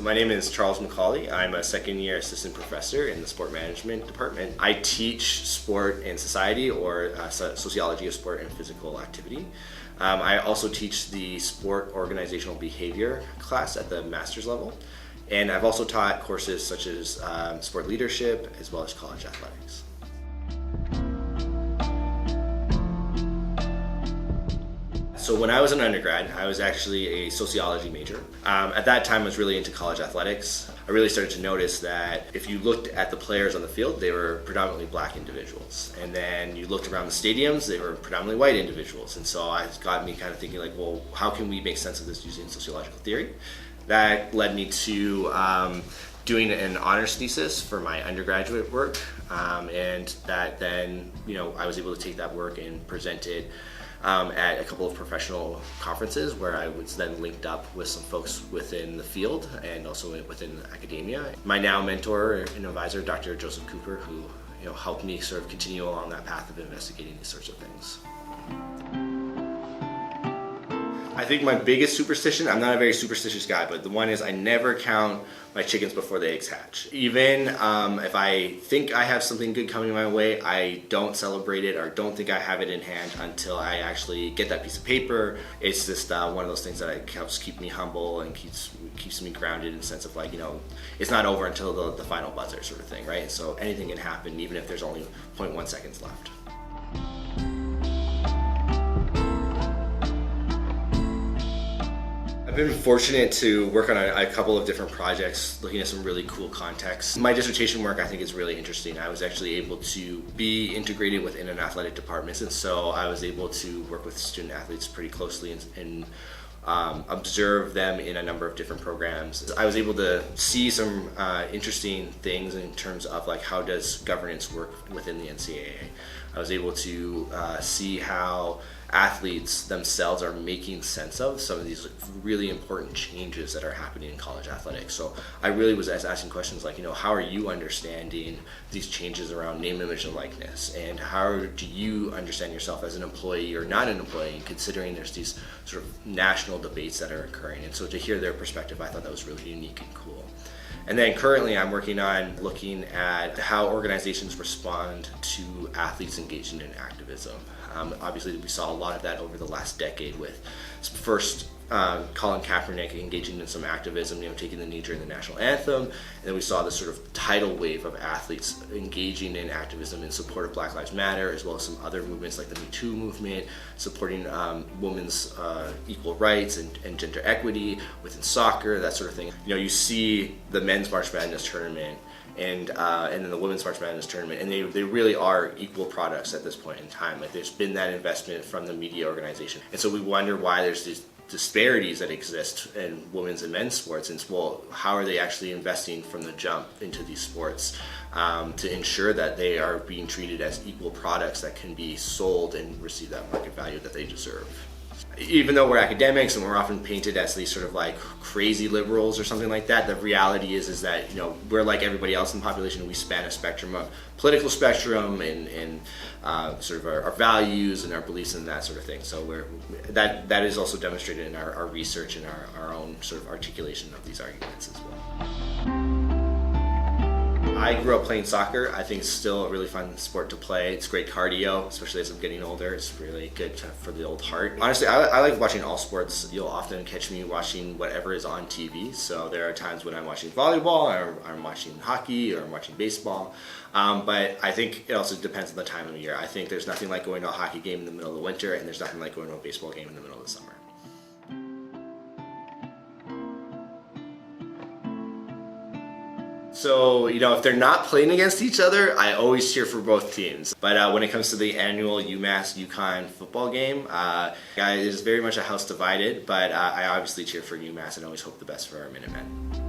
My name is Charles Macaulay. I'm a second-year assistant professor in the sport management department. I teach sport and society, or sociology of sport and physical activity. I also teach the sport organizational behavior class at the master's level. And I've also taught courses such as sport leadership as well as college athletics. So when I was an undergrad, I was actually a sociology major. At that time, I was really into college athletics. I really started to notice that if you looked at the players on the field, they were predominantly black individuals. And then you looked around the stadiums, they were predominantly white individuals. And so it got me kind of thinking like, well, how can we make sense of this using sociological theory? That led me to doing an honors thesis for my undergraduate work. And that then, I was able to take that work and present it at a couple of professional conferences where I was then linked up with some folks within the field and also within academia. My now mentor and advisor, Dr. Joseph Cooper, who helped me sort of continue along that path of investigating these sorts of things. I think my biggest superstition, I'm not a very superstitious guy, but the one is I never count my chickens before the eggs hatch. Even if I think I have something good coming my way, I don't celebrate it or don't think I have it in hand until I actually get that piece of paper. It's just one of those things that helps keep me humble and keeps me grounded in the sense of like, it's not over until the final buzzer sort of thing, right? So anything can happen even if there's only 0.1 seconds left. I've been fortunate to work on a couple of different projects looking at some really cool contexts. My dissertation work I think is really interesting. I was actually able to be integrated within an athletic department, and so I was able to work with student athletes pretty closely and observe them in a number of different programs. I was able to see some interesting things in terms of like how does governance work within the NCAA. I was able to see how athletes themselves are making sense of some of these really important changes that are happening in college athletics. So I really was asking questions like, how are you understanding these changes around name, image, and likeness? And how do you understand yourself as an employee or not an employee, considering there's these sort of national debates that are occurring? And so to hear their perspective, I thought that was really unique and cool. And then currently I'm working on looking at how organizations respond to athletes engaging in activism. Obviously we saw a lot of that over the last decade with first Colin Kaepernick engaging in some activism, taking the knee during the national anthem, and then we saw this sort of tidal wave of athletes engaging in activism in support of Black Lives Matter, as well as some other movements like the Me Too movement, supporting women's equal rights and gender equity within soccer, that sort of thing. You see the men's March Madness tournament and then the women's March Madness tournament, and they really are equal products at this point in time. Like there's been that investment from the media organization, and so we wonder why there's these disparities that exist in women's and men's sports. And well, how are they actually investing from the jump into these sports to ensure that they are being treated as equal products that can be sold and receive that market value that they deserve? Even though we're academics and we're often painted as these sort of like crazy liberals or something like that, the reality is that we're like everybody else in the population. We span a spectrum of political spectrum and sort of our values and our beliefs and that sort of thing. So that is also demonstrated in our research and our own sort of articulation of these arguments as well. I grew up playing soccer. I think it's still a really fun sport to play. It's great cardio, especially as I'm getting older. It's really good for the old heart. Honestly, I like watching all sports. You'll often catch me watching whatever is on TV. So there are times when I'm watching volleyball, or I'm watching hockey, or I'm watching baseball. But I think it also depends on the time of year. I think there's nothing like going to a hockey game in the middle of the winter, and there's nothing like going to a baseball game in the middle of the summer. So, if they're not playing against each other, I always cheer for both teams. But when it comes to the annual UMass UConn football game, it is very much a house divided, but I obviously cheer for UMass and always hope the best for our Minutemen.